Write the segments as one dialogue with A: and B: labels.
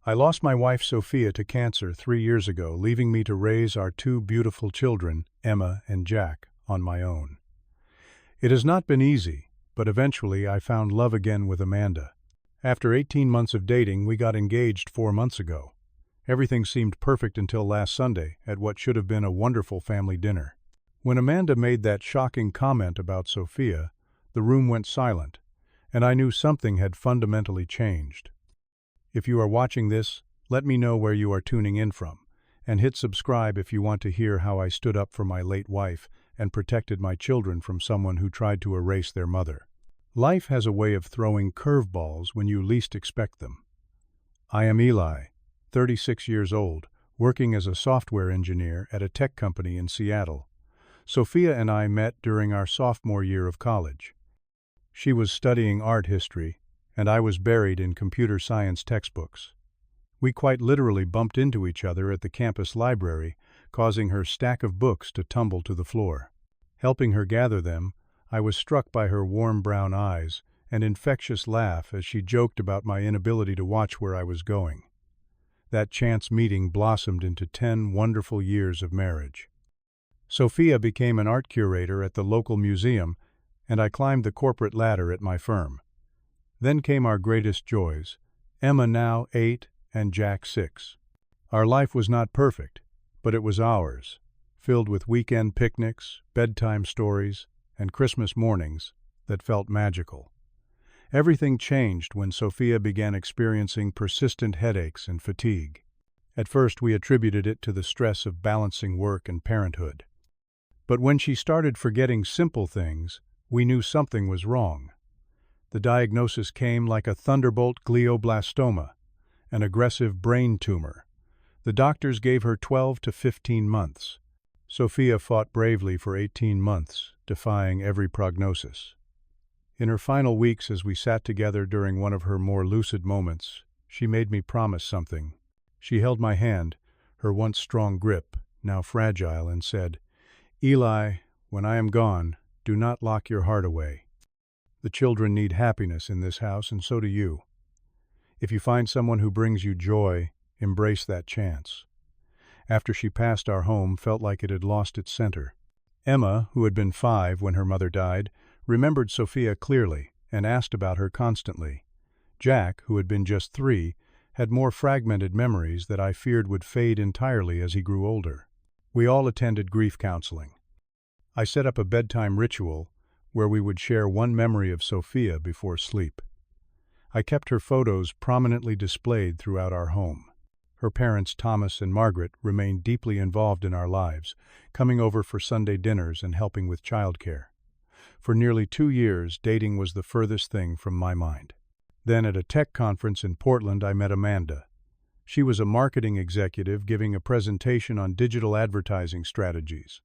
A: I lost my wife Sophia to cancer 3 years ago, leaving me to raise our two beautiful children, Emma and Jack, on my own. It has not been easy, but eventually I found love again with Amanda. After 18 months of dating, we got engaged 4 months ago. Everything seemed perfect until last Sunday at what should have been a wonderful family dinner. When Amanda made that shocking comment about Sophia, the room went silent, and I knew something had fundamentally changed. If you are watching this, let me know where you are tuning in from, and hit subscribe if you want to hear how I stood up for my late wife and protected my children from someone who tried to erase their mother. Life has a way of throwing curveballs when you least expect them. I am Eli, 36 years old, working as a software engineer at a tech company in Seattle. Sophia and I met during our sophomore year of college. She was studying art history, and I was buried in computer science textbooks. We quite literally bumped into each other at the campus library, causing her stack of books to tumble to the floor. Helping her gather them, I was struck by her warm brown eyes and infectious laugh as she joked about my inability to watch where I was going. That chance meeting blossomed into 10 wonderful years of marriage. Sophia became an art curator at the local museum, and I climbed the corporate ladder at my firm. Then came our greatest joys, Emma now 8 and Jack 6. Our life was not perfect, but it was ours, filled with weekend picnics, bedtime stories, and Christmas mornings that felt magical. Everything changed when Sophia began experiencing persistent headaches and fatigue. At first, we attributed it to the stress of balancing work and parenthood. But when she started forgetting simple things, we knew something was wrong. The diagnosis came like a thunderbolt: glioblastoma, an aggressive brain tumor. The doctors gave her 12 to 15 months. Sophia fought bravely for 18 months, defying every prognosis. In her final weeks, as we sat together during one of her more lucid moments, she made me promise something. She held my hand, her once strong grip now fragile, and said, "Eli, when I am gone, do not lock your heart away. The children need happiness in this house, and so do you. If you find someone who brings you joy, embrace that chance." After she passed, our home felt like it had lost its center. Emma, who had been 5 when her mother died, remembered Sophia clearly and asked about her constantly. Jack, who had been just 3, had more fragmented memories that I feared would fade entirely as he grew older. We all attended grief counseling. I set up a bedtime ritual where we would share one memory of Sophia before sleep. I kept her photos prominently displayed throughout our home. Her parents, Thomas and Margaret, remained deeply involved in our lives, coming over for Sunday dinners and helping with childcare. For nearly 2 years, dating was the furthest thing from my mind. Then at a tech conference in Portland, I met Amanda. She was a marketing executive giving a presentation on digital advertising strategies.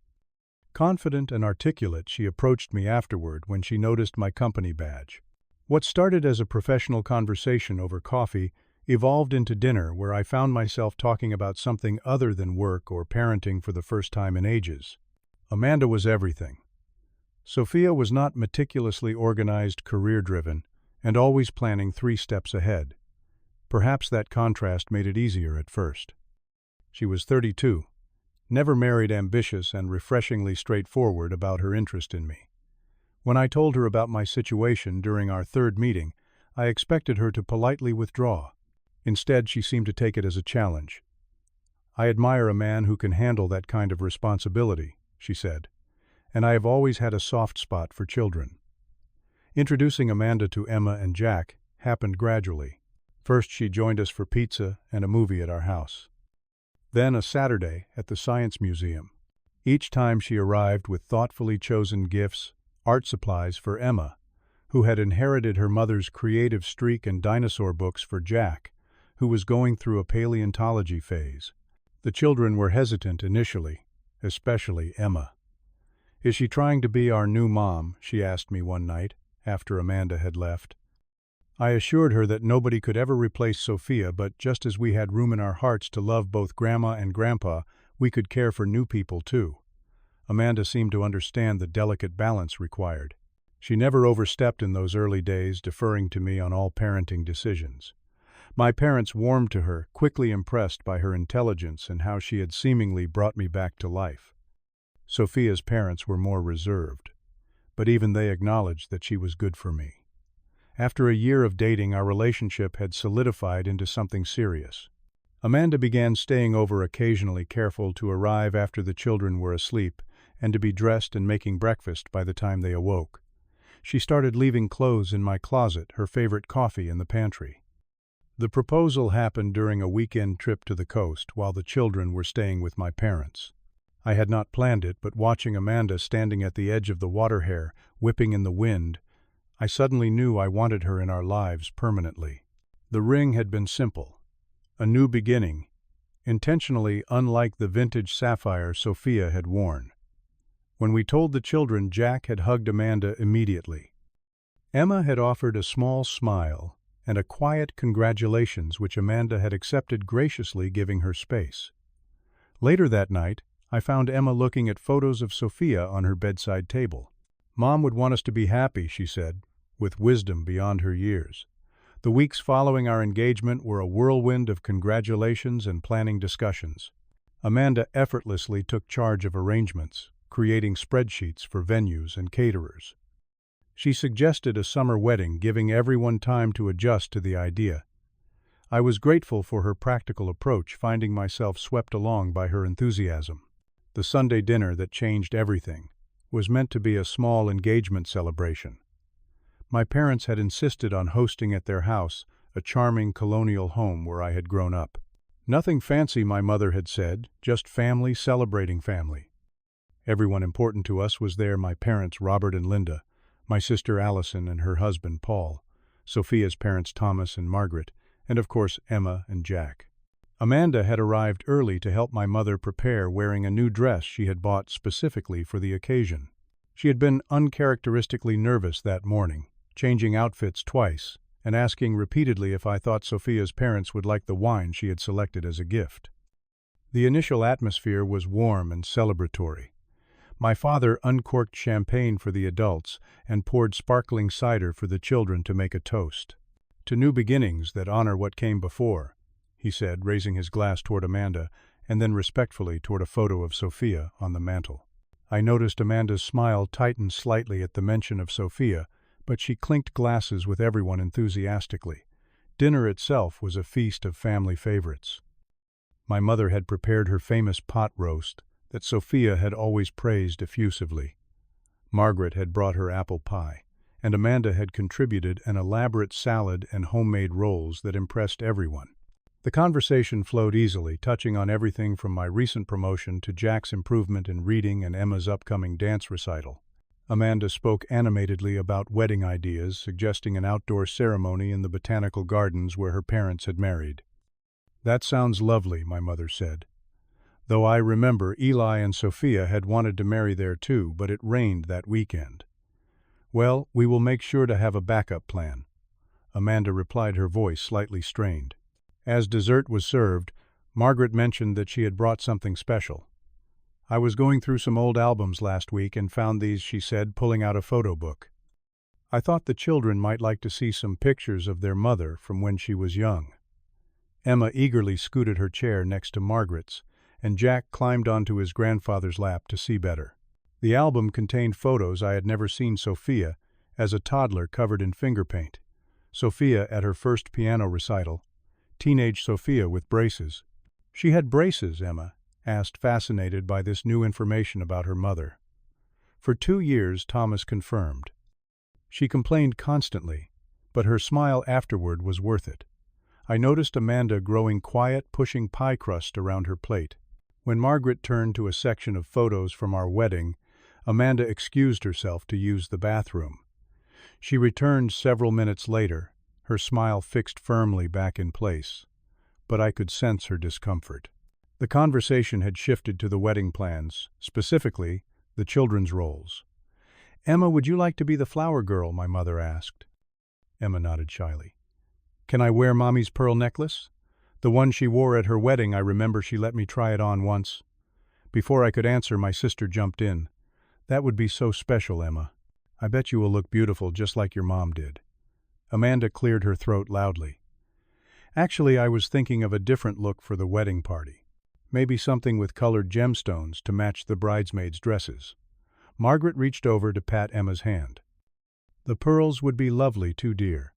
A: Confident and articulate, she approached me afterward when she noticed my company badge. What started as a professional conversation over coffee evolved into dinner, where I found myself talking about something other than work or parenting for the first time in ages. Amanda was everything. Sophia was not meticulously organized, career-driven, and always planning 3 steps ahead. Perhaps that contrast made it easier at first. She was 32, never married, ambitious, and refreshingly straightforward about her interest in me. When I told her about my situation during our 3rd meeting, I expected her to politely withdraw. Instead, she seemed to take it as a challenge. "I admire a man who can handle that kind of responsibility," she said, "and I have always had a soft spot for children." Introducing Amanda to Emma and Jack happened gradually. First, she joined us for pizza and a movie at our house. Then a Saturday at the Science Museum. Each time she arrived with thoughtfully chosen gifts, art supplies for Emma, who had inherited her mother's creative streak, and dinosaur books for Jack, who was going through a paleontology phase. The children were hesitant initially, especially Emma. "Is she trying to be our new mom?" she asked me one night, after Amanda had left. I assured her that nobody could ever replace Sophia, but just as we had room in our hearts to love both Grandma and Grandpa, we could care for new people too. Amanda seemed to understand the delicate balance required. She never overstepped in those early days, deferring to me on all parenting decisions. My parents warmed to her, quickly impressed by her intelligence and how she had seemingly brought me back to life. Sophia's parents were more reserved, but even they acknowledged that she was good for me. After a year of dating, our relationship had solidified into something serious. Amanda began staying over occasionally, careful to arrive after the children were asleep and to be dressed and making breakfast by the time they awoke. She started leaving clothes in my closet, her favorite coffee in the pantry. The proposal happened during a weekend trip to the coast while the children were staying with my parents. I had not planned it, but watching Amanda standing at the edge of the water hair, whipping in the wind, I suddenly knew I wanted her in our lives permanently. The ring had been simple. A new beginning, intentionally unlike the vintage sapphire Sophia had worn. When we told the children, Jack had hugged Amanda immediately. Emma had offered a small smile and a quiet congratulations which Amanda had accepted graciously, giving her space. Later that night, I found Emma looking at photos of Sophia on her bedside table. "Mom would want us to be happy," she said, with wisdom beyond her years. The weeks following our engagement were a whirlwind of congratulations and planning discussions. Amanda effortlessly took charge of arrangements, creating spreadsheets for venues and caterers. She suggested a summer wedding, giving everyone time to adjust to the idea. I was grateful for her practical approach, finding myself swept along by her enthusiasm. The Sunday dinner that changed everything was meant to be a small engagement celebration. My parents had insisted on hosting at their house, a charming colonial home where I had grown up. Nothing fancy, my mother had said, just family celebrating family. Everyone important to us was there: my parents, Robert and Linda, my sister Allison and her husband Paul, Sophia's parents Thomas and Margaret, and of course Emma and Jack. Amanda had arrived early to help my mother prepare, wearing a new dress she had bought specifically for the occasion. She had been uncharacteristically nervous that morning, changing outfits twice and asking repeatedly if I thought Sophia's parents would like the wine she had selected as a gift. The initial atmosphere was warm and celebratory. My father uncorked champagne for the adults and poured sparkling cider for the children to make a toast. "To new beginnings that honor what came before," he said, raising his glass toward Amanda and then respectfully toward a photo of Sophia on the mantel. I noticed Amanda's smile tighten slightly at the mention of Sophia, but she clinked glasses with everyone enthusiastically. Dinner itself was a feast of family favorites. My mother had prepared her famous pot roast that Sophia had always praised effusively. Margaret had brought her apple pie, and Amanda had contributed an elaborate salad and homemade rolls that impressed everyone. The conversation flowed easily, touching on everything from my recent promotion to Jack's improvement in reading and Emma's upcoming dance recital. Amanda spoke animatedly about wedding ideas, suggesting an outdoor ceremony in the botanical gardens where her parents had married. "That sounds lovely," my mother said. Though I remember Eli and Sophia had wanted to marry there too, but it rained that weekend. "Well, we will make sure to have a backup plan," Amanda replied, her voice slightly strained. As dessert was served, Margaret mentioned that she had brought something special. "I was going through some old albums last week and found these," she said, pulling out a photo book. "I thought the children might like to see some pictures of their mother from when she was young." Emma eagerly scooted her chair next to Margaret's, and Jack climbed onto his grandfather's lap to see better. The album contained photos I had never seen: Sophia as a toddler covered in finger paint, Sophia at her first piano recital, teenage Sophia with braces. "She had braces?" Emma asked, fascinated by this new information about her mother. "For 2 years," Thomas confirmed. "She complained constantly, but her smile afterward was worth it." I noticed Amanda growing quiet, pushing pie crust around her plate. When Margaret turned to a section of photos from our wedding, Amanda excused herself to use the bathroom. She returned several minutes later, her smile fixed firmly back in place, but I could sense her discomfort. The conversation had shifted to the wedding plans, specifically the children's roles. "Emma, would you like to be the flower girl?" my mother asked. Emma nodded shyly. "Can I wear Mommy's pearl necklace? The one she wore at her wedding, I remember she let me try it on once." Before I could answer, my sister jumped in. "That would be so special, Emma. I bet you will look beautiful just like your mom did." Amanda cleared her throat loudly. Actually, I was thinking of a different look for the wedding party. Maybe something with colored gemstones to match the bridesmaids' dresses. Margaret reached over to pat Emma's hand. The pearls would be lovely too, dear.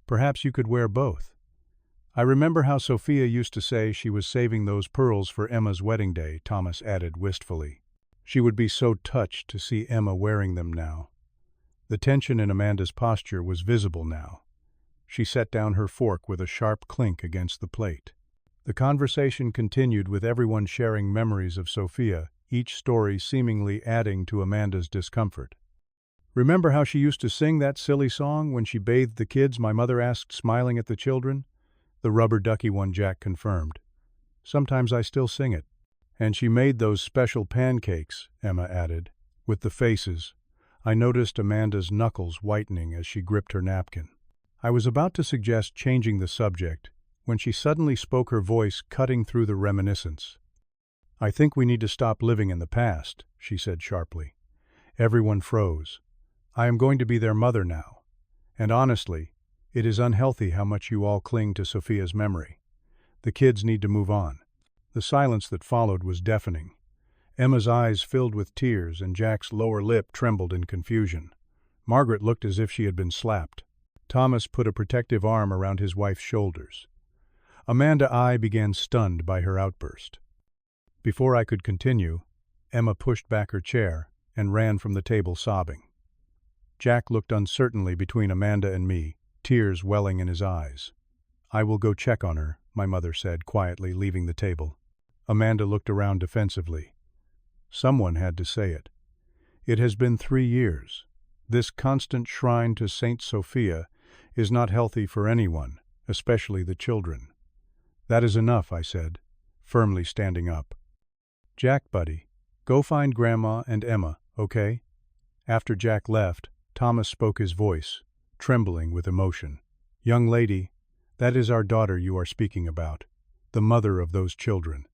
A: Perhaps you could wear both. I remember how Sophia used to say she was saving those pearls for Emma's wedding day, Thomas added wistfully. She would be so touched to see Emma wearing them now. The tension in Amanda's posture was visible now. She set down her fork with a sharp clink against the plate. The conversation continued with everyone sharing memories of Sophia, each story seemingly adding to Amanda's discomfort. "Remember how she used to sing that silly song when she bathed the kids?" my mother asked, smiling at the children. "The rubber ducky one," Jack confirmed. "Sometimes I still sing it." "And she made those special pancakes," Emma added. With the faces, I noticed Amanda's knuckles whitening as she gripped her napkin. I was about to suggest changing the subject when she suddenly spoke, her voice cutting through the reminiscence. "I think we need to stop living in the past," she said sharply. Everyone froze. "I am going to be their mother now. And honestly, it is unhealthy how much you all cling to Sophia's memory. The kids need to move on." The silence that followed was deafening. Emma's eyes filled with tears and Jack's lower lip trembled in confusion. Margaret looked as if she had been slapped. Thomas put a protective arm around his wife's shoulders. Amanda I began stunned by her outburst. Before I could continue, Emma pushed back her chair and ran from the table sobbing. Jack looked uncertainly between Amanda and me, tears welling in his eyes. "I will go check on her," my mother said quietly, leaving the table. Amanda looked around defensively. Someone had to say it. It has been 3 years. This constant shrine to Saint Sophia is not healthy for anyone, especially the children. "That is enough," I said, firmly standing up. "Jack, buddy, go find Grandma and Emma, okay?" After Jack left, Thomas spoke, his voice trembling with emotion. "Young lady, that is our daughter you are speaking about, the mother of those children."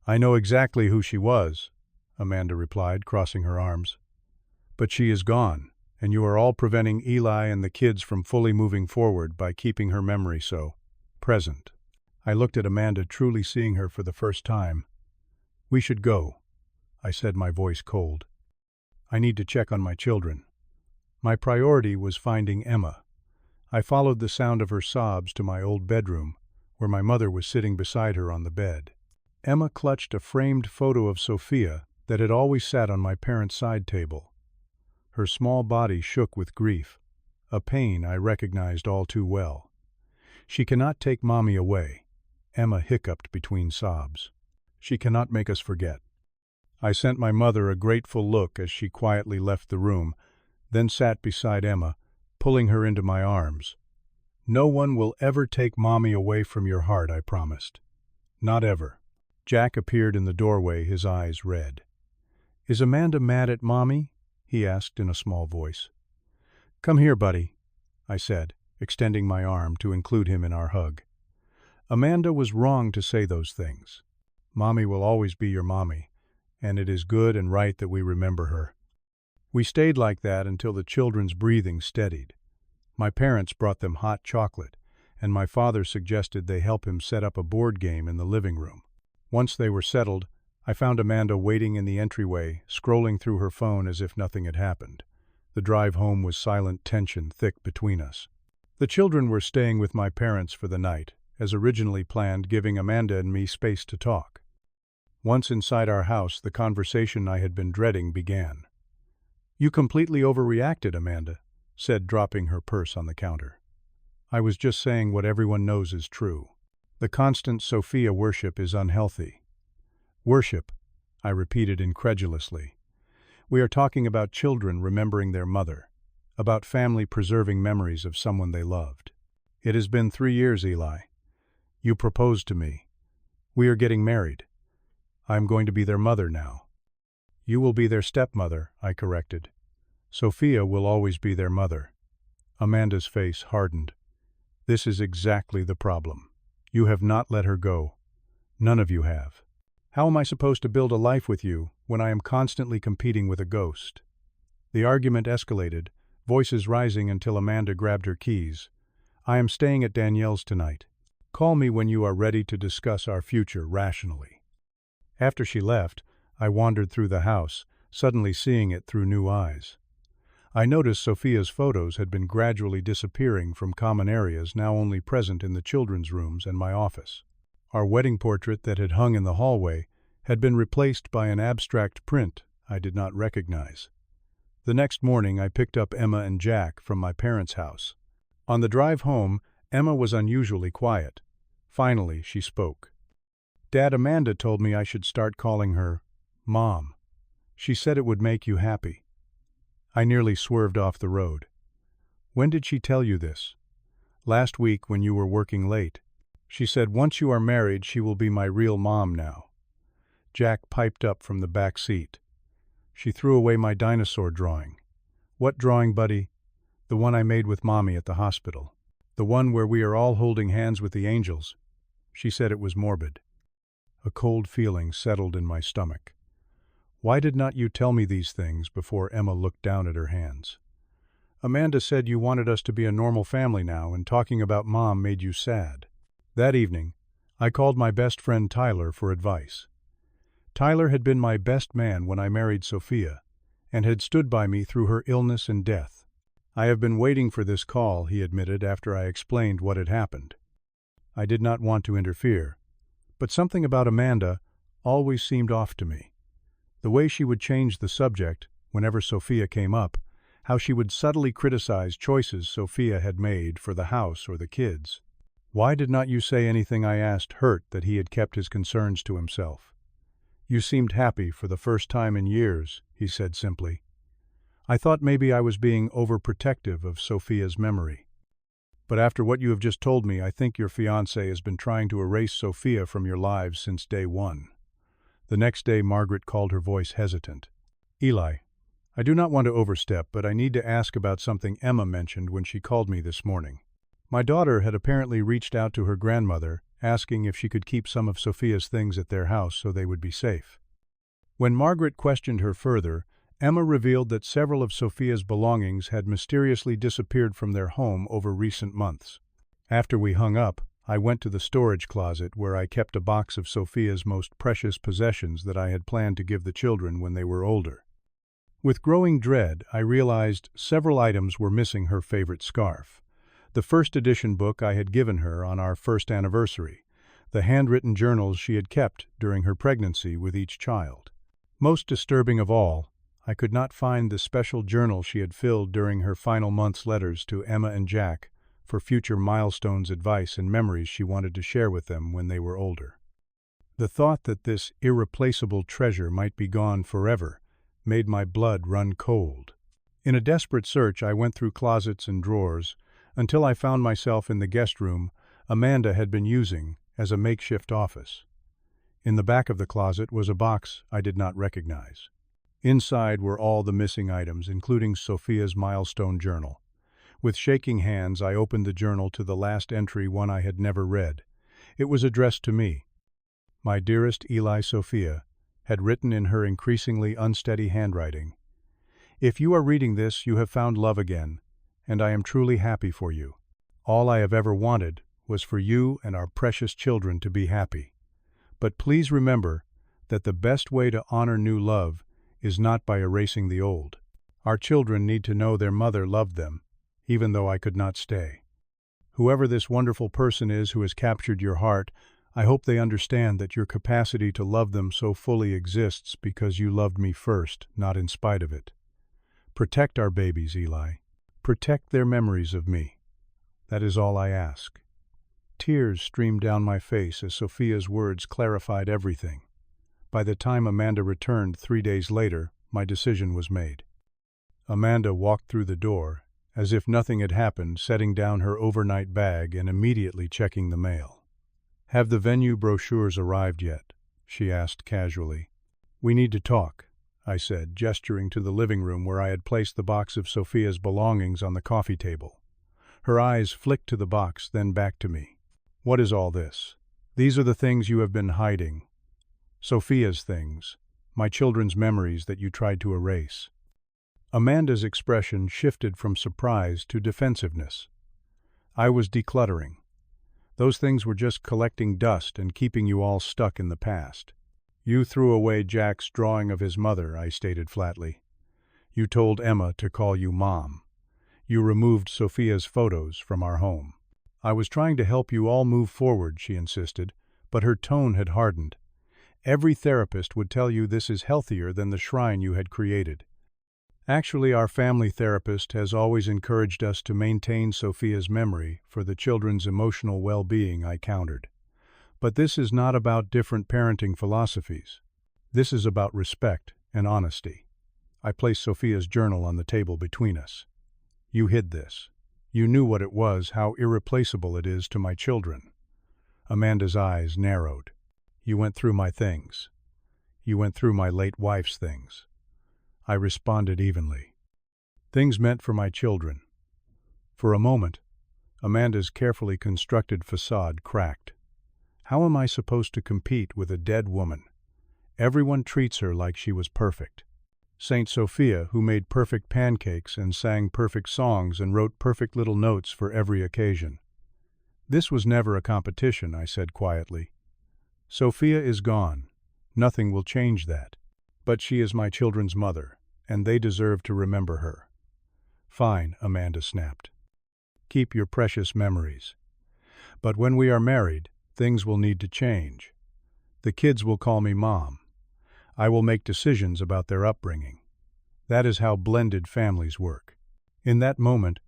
A: "I know exactly who she was," Amanda replied, crossing her arms. "But she is gone, and you are all preventing Eli and the kids from fully moving forward by keeping her memory so present." I looked at Amanda, truly seeing her for the first time. "We should go," I said, my voice cold. "I need to check on my children." My priority was finding Emma. I followed the sound of her sobs to my old bedroom, where my mother was sitting beside her on the bed. Emma clutched a framed photo of Sophia that had always sat on my parents' side table. Her small body shook with grief, a pain I recognized all too well. "She cannot take Mommy away," Emma hiccuped between sobs. "She cannot make us forget." I sent my mother a grateful look as she quietly left the room, then sat beside Emma, pulling her into my arms. "No one will ever take Mommy away from your heart," I promised. "Not ever." Jack appeared in the doorway, his eyes red. "Is Amanda mad at Mommy?" he asked in a small voice. "Come here, buddy," I said, extending my arm to include him in our hug. "Amanda was wrong to say those things. Mommy will always be your mommy, and it is good and right that we remember her." We stayed like that until the children's breathing steadied. My parents brought them hot chocolate, and my father suggested they help him set up a board game in the living room. Once they were settled, I found Amanda waiting in the entryway, scrolling through her phone as if nothing had happened. The drive home was silent tension thick between us. The children were staying with my parents for the night, as originally planned, giving Amanda and me space to talk. Once inside our house, the conversation I had been dreading began. "You completely overreacted," Amanda said, dropping her purse on the counter. "I was just saying what everyone knows is true. The constant Sophia worship is unhealthy." "Worship," I repeated incredulously. "We are talking about children remembering their mother, about family preserving memories of someone they loved. It has been 3 years, Eli. You proposed to me. We are getting married. I am going to be their mother now." "You will be their stepmother," I corrected. "Sophia will always be their mother." Amanda's face hardened. "This is exactly the problem. You have not let her go. None of you have. How am I supposed to build a life with you when I am constantly competing with a ghost?" The argument escalated, voices rising until Amanda grabbed her keys. "I am staying at Danielle's tonight." Call me when you are ready to discuss our future rationally." After she left, I wandered through the house, suddenly seeing it through new eyes. I noticed Sophia's photos had been gradually disappearing from common areas, now only present in the children's rooms and my office. Our wedding portrait that had hung in the hallway had been replaced by an abstract print I did not recognize. The next morning I picked up Emma and Jack from my parents' house. On the drive home, Emma was unusually quiet. Finally, she spoke. "Dad, Amanda told me I should start calling her Mom. She said it would make you happy." I nearly swerved off the road. "When did she tell you this?" "Last week when you were working late. She said once you are married she will be my real mom now." Jack piped up from the back seat. "She threw away my dinosaur drawing." "What drawing, buddy?" "The one I made with Mommy at the hospital. The one where we are all holding hands with the angels. She said it was morbid." A cold feeling settled in my stomach. Why did not you tell me these things before Emma looked down at her hands? "Amanda said you wanted us to be a normal family now, and talking about Mom made you sad." That evening, I called my best friend Tyler for advice. Tyler had been my best man when I married Sophia, and had stood by me through her illness and death. "I have been waiting for this call," he admitted after I explained what had happened. I did not want to interfere, but something about Amanda always seemed off to me. The way she would change the subject whenever Sophia came up, how she would subtly criticize choices Sophia had made for the house or the kids. "Why did not you say anything?" I asked, hurt that he had kept his concerns to himself. "You seemed happy for the first time in years," he said simply. "I thought maybe I was being overprotective of Sophia's memory. But after what you have just told me, I think your fiancé has been trying to erase Sophia from your lives since day one." The next day Margaret called, her voice hesitant. "Eli, I do not want to overstep, but I need to ask about something Emma mentioned when she called me this morning. My daughter had apparently reached out to her grandmother, asking if she could keep some of Sophia's things at their house so they would be safe." When Margaret questioned her further, Emma revealed that several of Sophia's belongings had mysteriously disappeared from their home over recent months. After we hung up, I went to the storage closet where I kept a box of Sophia's most precious possessions that I had planned to give the children when they were older. With growing dread, I realized several items were missing: her favorite scarf, the first edition book I had given her on our first anniversary, the handwritten journals she had kept during her pregnancy with each child. Most disturbing of all, I could not find the special journal she had filled during her final month's letters to Emma and Jack for future milestones, advice, and memories she wanted to share with them when they were older. The thought that this irreplaceable treasure might be gone forever made my blood run cold. In a desperate search, I went through closets and drawers until I found myself in the guest room Amanda had been using as a makeshift office. In the back of the closet was a box I did not recognize. Inside were all the missing items, including Sophia's milestone journal. With shaking hands, I opened the journal to the last entry, one I had never read. It was addressed to me. My dearest Eli, Sophia had written in her increasingly unsteady handwriting, "If you are reading this, you have found love again, and I am truly happy for you. All I have ever wanted was for you and our precious children to be happy. But please remember that the best way to honor new love is not by erasing the old. Our children need to know their mother loved them, even though I could not stay. Whoever this wonderful person is who has captured your heart, I hope they understand that your capacity to love them so fully exists because you loved me first, not in spite of it. Protect our babies, Eli. Protect their memories of me. That is all I ask." Tears streamed down my face as Sophia's words clarified everything. By the time Amanda returned 3 days later, my decision was made. Amanda walked through the door as if nothing had happened, setting down her overnight bag and immediately checking the mail. "Have the venue brochures arrived yet?" she asked casually. "We need to talk," I said, gesturing to the living room where I had placed the box of Sophia's belongings on the coffee table. Her eyes flicked to the box, then back to me. "What is all this?" "These are the things you have been hiding. Sophia's things, my children's memories that you tried to erase." Amanda's expression shifted from surprise to defensiveness. "I was decluttering. Those things were just collecting dust and keeping you all stuck in the past. You threw away Jack's drawing of his mother, I stated flatly. You told Emma to call you Mom. You removed Sophia's photos from our home. I was trying to help you all move forward, she insisted, but her tone had hardened. Every therapist would tell you this is healthier than the shrine you had created. Actually, our family therapist has always encouraged us to maintain Sophia's memory for the children's emotional well-being, I countered. But this is not about different parenting philosophies. This is about respect and honesty. I placed Sophia's journal on the table between us. You hid this. You knew what it was, how irreplaceable it is to my children. Amanda's eyes narrowed. You went through my things. You went through my late wife's things. I responded evenly. Things meant for my children. For a moment, Amanda's carefully constructed facade cracked. How am I supposed to compete with a dead woman? Everyone treats her like she was perfect. Saint Sophia, who made perfect pancakes and sang perfect songs and wrote perfect little notes for every occasion. This was never a competition, I said quietly. Sophia is gone. Nothing will change that. But she is my children's mother, and they deserve to remember her. Fine, Amanda snapped. Keep your precious memories. But when we are married, things will need to change. The kids will call me Mom. I will make decisions about their upbringing. That is how blended families work. In that moment,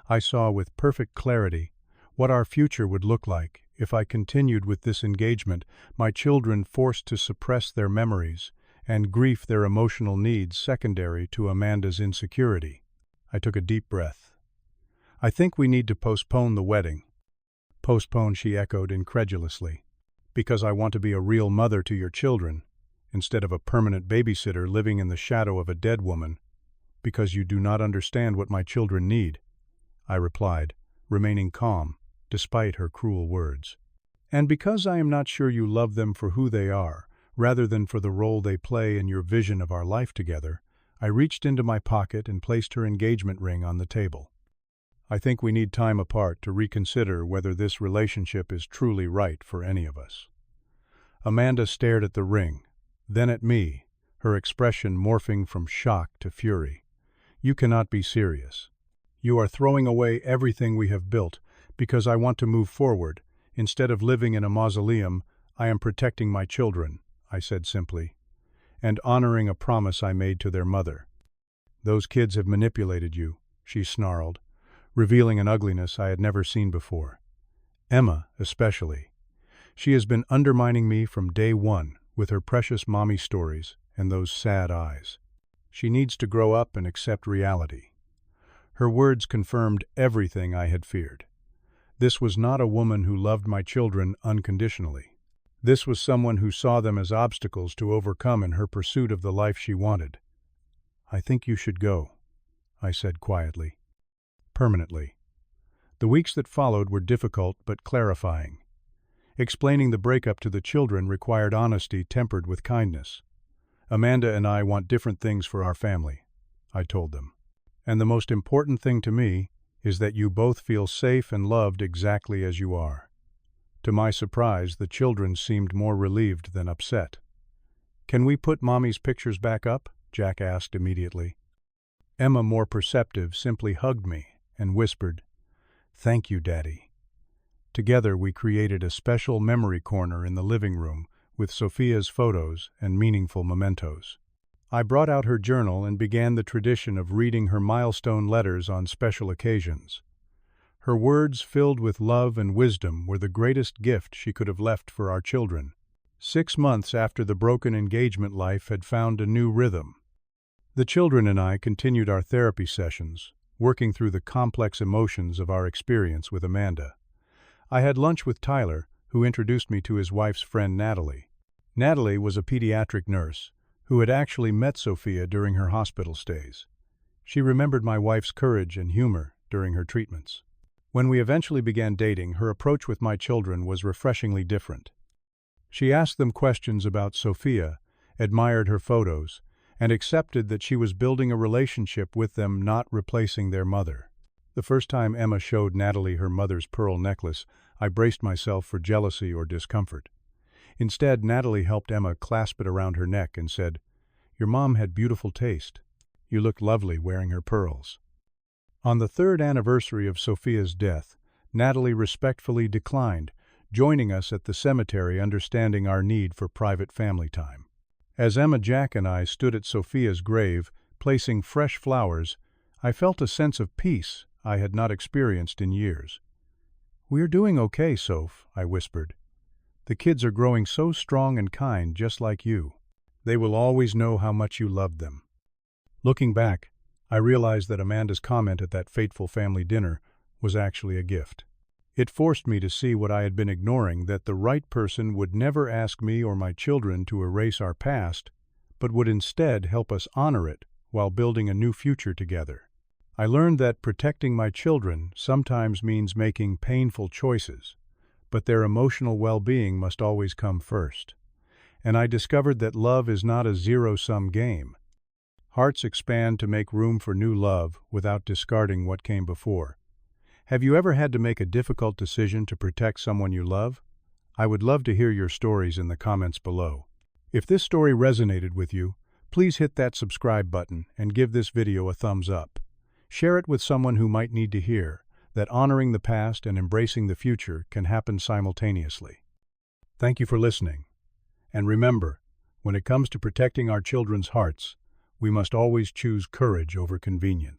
A: I saw with perfect clarity what our future would look like if I continued with this engagement, my children forced to suppress their memories and grief their emotional needs secondary to Amanda's insecurity. I took a deep breath. I think we need to postpone the wedding. Postpone, she echoed incredulously. Because I want to be a real mother to your children, instead of a permanent babysitter living in the shadow of a dead woman. Because you do not understand what my children need, I replied, remaining calm, despite her cruel words. And because I am not sure you love them for who they are, rather than for the role they play in your vision of our life together, I reached into my pocket and placed her engagement ring on the table. I think we need time apart to reconsider whether this relationship is truly right for any of us. Amanda stared at the ring, then at me, her expression morphing from shock to fury. You cannot be serious. You are throwing away everything we have built because I want to move forward. Instead of living in a mausoleum, I am protecting my children, I said simply, and honoring a promise I made to their mother. Those kids have manipulated you, she snarled, revealing an ugliness I had never seen before. Emma, especially. She has been undermining me from day one with her precious mommy stories and those sad eyes. She needs to grow up and accept reality. Her words confirmed everything I had feared. This was not a woman who loved my children unconditionally. This was someone who saw them as obstacles to overcome in her pursuit of the life she wanted. I think you should go, I said quietly. Permanently. The weeks that followed were difficult but clarifying. Explaining the breakup to the children required honesty tempered with kindness. Amanda and I want different things for our family, I told them. And the most important thing to me is that you both feel safe and loved exactly as you are. To my surprise, the children seemed more relieved than upset. Can we put Mommy's pictures back up? Jack asked immediately. Emma, more perceptive, simply hugged me and whispered, Thank you, Daddy. Together we created a special memory corner in the living room with Sophia's photos and meaningful mementos. I brought out her journal and began the tradition of reading her milestone letters on special occasions. Her words, filled with love and wisdom, were the greatest gift she could have left for our children. 6 months after the broken engagement, life had found a new rhythm. The children and I continued our therapy sessions, working through the complex emotions of our experience with Amanda. I had lunch with Tyler, who introduced me to his wife's friend Natalie. Natalie was a pediatric nurse who had actually met Sophia during her hospital stays. She remembered my wife's courage and humor during her treatments. When we eventually began dating, her approach with my children was refreshingly different. She asked them questions about Sophia, admired her photos, and accepted that she was building a relationship with them, not replacing their mother. The first time Emma showed Natalie her mother's pearl necklace, I braced myself for jealousy or discomfort. Instead, Natalie helped Emma clasp it around her neck and said, "Your mom had beautiful taste. You looked lovely wearing her pearls." On the third anniversary of Sophia's death, Natalie respectfully declined, joining us at the cemetery, understanding our need for private family time. As Emma, Jack, and I stood at Sophia's grave, placing fresh flowers, I felt a sense of peace I had not experienced in years. "We're doing okay, Soph," I whispered. "The kids are growing so strong and kind, just like you. They will always know how much you loved them." Looking back, I realized that Amanda's comment at that fateful family dinner was actually a gift. It forced me to see what I had been ignoring, that the right person would never ask me or my children to erase our past, but would instead help us honor it while building a new future together. I learned that protecting my children sometimes means making painful choices, but their emotional well-being must always come first. And I discovered that love is not a zero-sum game. Hearts expand to make room for new love without discarding what came before. Have you ever had to make a difficult decision to protect someone you love? I would love to hear your stories in the comments below. If this story resonated with you, please hit that subscribe button and give this video a thumbs up. Share it with someone who might need to hear that honoring the past and embracing the future can happen simultaneously. Thank you for listening. And remember, when it comes to protecting our children's hearts, we must always choose courage over convenience.